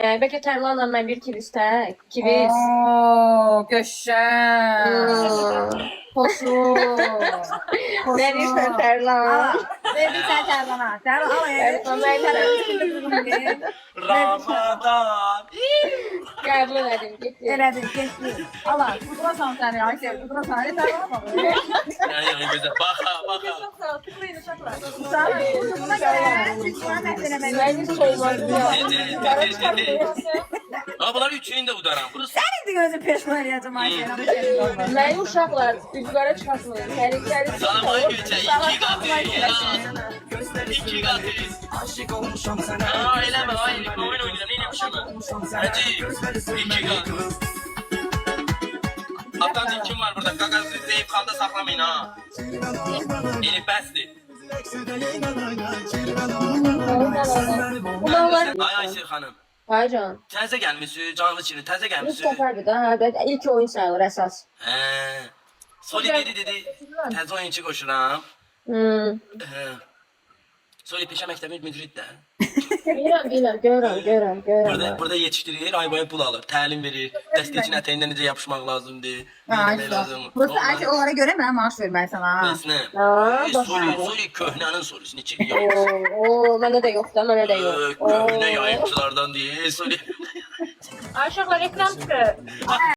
Bəlkə Tərlanla mən bir kivisdə, kivis. Oo, gözəl. Xoşum. Nə deyirsən Tərlan? Verdim sən Tərlana. Tərlan al. Ramadan. Qəbul elədim, getdi. Elədim, getdi. Allah, qudurasan səni, Ayşə, qudurasan. Tərlana bax. Yani güzel. Baka. Sana buna görə Türkçəni məhv eləmək. Mən hiç olmadı ya. Ama bunlar üçünü de udaran. Burası Sən indi gözü peşman eləyəcəm Ayşə. Mənim uşaqlar üzvara çıxasınız. Tərikləri sana vay geçe iki katı. İki katı. Aa eyleme hayır. Oyun oynayacağım. Ne yapmışım ben? Hacı. İki katı. Hatta kim var burada? Gagazı zeyip kalda saklamayın ha. Elif bəsdir. Bunlar Ay Ayşe hanım. Haycan. Təzə gəlmişsiniz, canlı çirin, təzə İlk gəlmişsiniz. səfərdir də, hə, ilk oyun sayılır əsas. Soli dedi, təzə oyunçu qoşuram. Soli peşə məktəbi müdiri də. Bilirəm, görürəm. Burada yetişdirir, ay boyu pul alır, təlim verir, dəstəçin ətəyində necə yapışmaq lazımdır. Burası Ayşə onlara görə mənə maaş vermək sana. Bəs nə? Soli köhnənin solisini çekiyor. Oo, məndə də yoxdur, məndə də yox. Köhnə yayımçılardan deyil, Soli. Aşıqlar ekran çıxır.